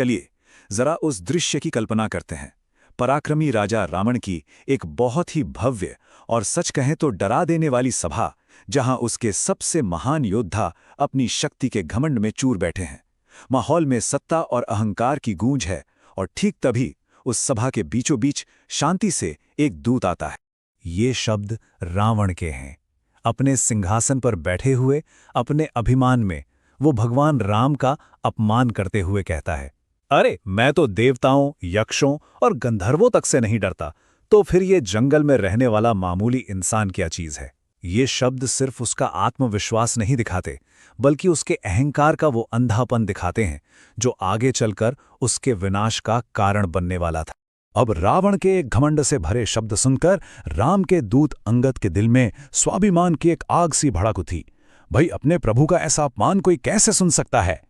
चलिए जरा उस दृश्य की कल्पना करते हैं। पराक्रमी राजा रावण की एक बहुत ही भव्य और सच कहें तो डरा देने वाली सभा, जहां उसके सबसे महान योद्धा अपनी शक्ति के घमंड में चूर बैठे हैं। माहौल में सत्ता और अहंकार की गूंज है और ठीक तभी उस सभा के बीचों बीच शांति से एक दूत आता है। ये शब्द रावण के हैं। अपने सिंहासन पर बैठे हुए अपने अभिमान में वो भगवान राम का अपमान करते हुए कहता है, अरे मैं तो देवताओं, यक्षों और गंधर्वों तक से नहीं डरता, तो फिर ये जंगल में रहने वाला मामूली इंसान क्या चीज है। ये शब्द सिर्फ उसका आत्मविश्वास नहीं दिखाते, बल्कि उसके अहंकार का वो अंधापन दिखाते हैं जो आगे चलकर उसके विनाश का कारण बनने वाला था। अब रावण के घमंड से भरे शब्द सुनकर राम के दूत अंगद के दिल में स्वाभिमान की एक आग सी भड़क उठी। भाई, अपने प्रभु का ऐसा अपमान कोई कैसे सुन सकता है।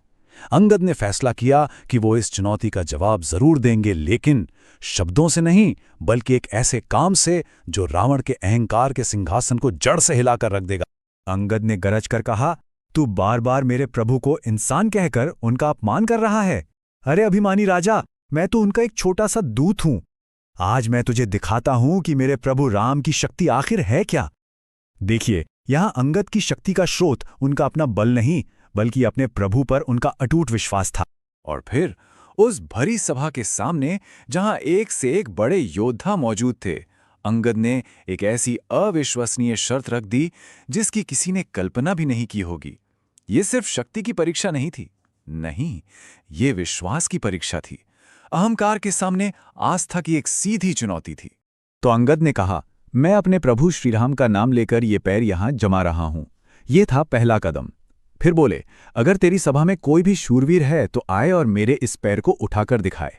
अंगद ने फैसला किया कि वो इस चुनौती का जवाब जरूर देंगे, लेकिन शब्दों से नहीं, बल्कि एक ऐसे काम से जो रावण के अहंकार के सिंहासन को जड़ से हिलाकर रख देगा। अंगद ने गरज कर कहा, तू बार बार मेरे प्रभु को इंसान कहकर उनका अपमान कर रहा है। अरे अभिमानी राजा, मैं तो उनका एक छोटा सा दूत हूं। आज मैं तुझे दिखाता हूं कि मेरे प्रभु राम की शक्ति आखिर है क्या। देखिए, यहां अंगद की शक्ति का स्रोत उनका अपना बल नहीं, बल्कि अपने प्रभु पर उनका अटूट विश्वास था। और फिर उस भरी सभा के सामने, जहां एक से एक बड़े योद्धा मौजूद थे, अंगद ने एक ऐसी अविश्वसनीय शर्त रख दी जिसकी किसी ने कल्पना भी नहीं की होगी। ये सिर्फ शक्ति की परीक्षा नहीं थी, नहीं, ये विश्वास की परीक्षा थी। अहंकार के सामने आस्था की एक सीधी चुनौती थी। तो अंगद ने कहा, मैं अपने प्रभु श्रीराम का नाम लेकर ये पैर यहां जमा रहा हूं। ये था पहला कदम। फिर बोले, अगर तेरी सभा में कोई भी शूरवीर है तो आए और मेरे इस पैर को उठाकर दिखाए।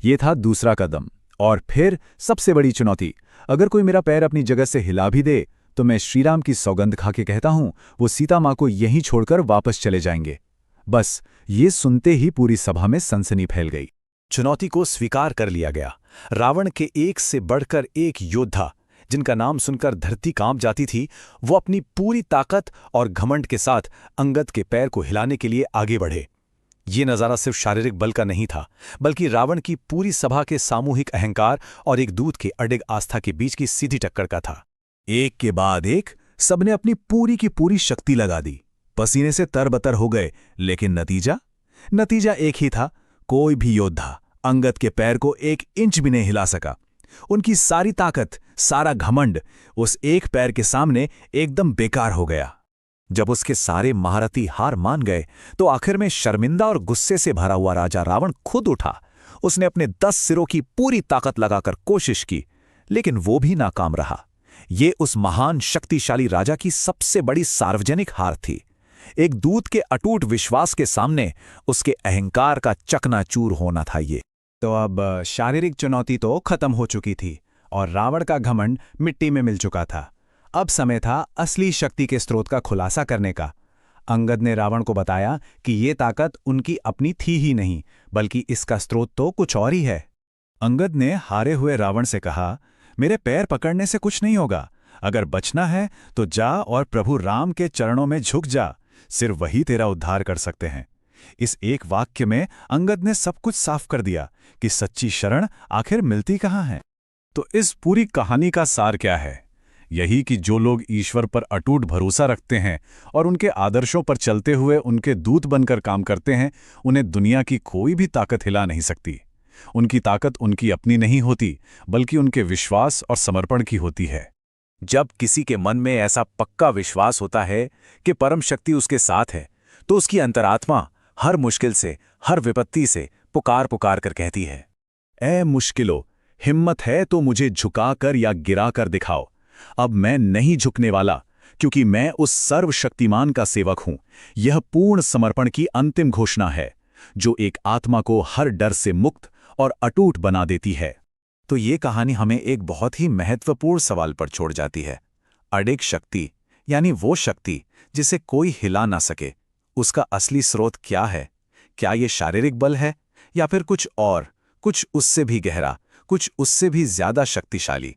ये था दूसरा कदम। और फिर सबसे बड़ी चुनौती, अगर कोई मेरा पैर अपनी जगह से हिला भी दे तो मैं श्रीराम की सौगंध खा के कहता हूं, वो सीता मां को यहीं छोड़कर वापस चले जाएंगे। बस ये सुनते ही पूरी सभा में सनसनी फैल गई। चुनौती को स्वीकार कर लिया गया। रावण के एक से बढ़कर एक योद्धा, जिनका नाम सुनकर धरती कांप जाती थी, वो अपनी पूरी ताकत और घमंड के साथ अंगद के पैर को हिलाने के लिए आगे बढ़े। ये नज़ारा सिर्फ शारीरिक बल का नहीं था, बल्कि रावण की पूरी सभा के सामूहिक अहंकार और एक दूत के अडिग आस्था के बीच की सीधी टक्कर का था। एक के बाद एक सबने अपनी पूरी की पूरी शक्ति लगा दी, पसीने से तरबतर हो गए, लेकिन नतीजा एक ही था। कोई भी योद्धा अंगद के पैर को 1 इंच भी नहीं हिला सका। उनकी सारी ताकत, सारा घमंड उस एक पैर के सामने एकदम बेकार हो गया। जब उसके सारे महारथी हार मान गए तो आखिर में शर्मिंदा और गुस्से से भरा हुआ राजा रावण खुद उठा। उसने अपने 10 सिरों की पूरी ताकत लगाकर कोशिश की, लेकिन वो भी नाकाम रहा। ये उस महान शक्तिशाली राजा की सबसे बड़ी सार्वजनिक हार थी। एक दूत के अटूट विश्वास के सामने उसके अहंकार का चकनाचूर होना था ये। तो अब शारीरिक चुनौती तो खत्म हो चुकी थी और रावण का घमंड मिट्टी में मिल चुका था। अब समय था असली शक्ति के स्रोत का खुलासा करने का। अंगद ने रावण को बताया कि ये ताकत उनकी अपनी थी ही नहीं, बल्कि इसका स्रोत तो कुछ और ही है। अंगद ने हारे हुए रावण से कहा, मेरे पैर पकड़ने से कुछ नहीं होगा। अगर बचना है तो जा और प्रभु राम के चरणों में झुक जा, सिर्फ वही तेरा उद्धार कर सकते हैं। इस एक वाक्य में अंगद ने सब कुछ साफ कर दिया कि सच्ची शरण आखिर मिलती कहाँ है। तो इस पूरी कहानी का सार क्या है? यही कि जो लोग ईश्वर पर अटूट भरोसा रखते हैं और उनके आदर्शों पर चलते हुए उनके दूत बनकर काम करते हैं, उन्हें दुनिया की कोई भी ताकत हिला नहीं सकती। उनकी ताकत उनकी अपनी नहीं होती, बल्कि उनके विश्वास और समर्पण की होती है। जब किसी के मन में ऐसा पक्का विश्वास होता है कि परम शक्ति उसके साथ है, तो उसकी अंतरात्मा हर मुश्किल से, हर विपत्ति से पुकार पुकार कर कहती है, ऐ मुश्किलो, हिम्मत है तो मुझे झुकाकर या गिराकर दिखाओ। अब मैं नहीं झुकने वाला, क्योंकि मैं उस सर्वशक्तिमान का सेवक हूं। यह पूर्ण समर्पण की अंतिम घोषणा है, जो एक आत्मा को हर डर से मुक्त और अटूट बना देती है। तो ये कहानी हमें एक बहुत ही महत्वपूर्ण सवाल पर छोड़ जाती है। अडिग शक्ति, यानी वो शक्ति जिसे कोई हिला ना सके, उसका असली स्रोत क्या है? क्या ये शारीरिक बल है, या फिर कुछ और, कुछ उससे भी गहरा, कुछ उससे भी ज्यादा शक्तिशाली?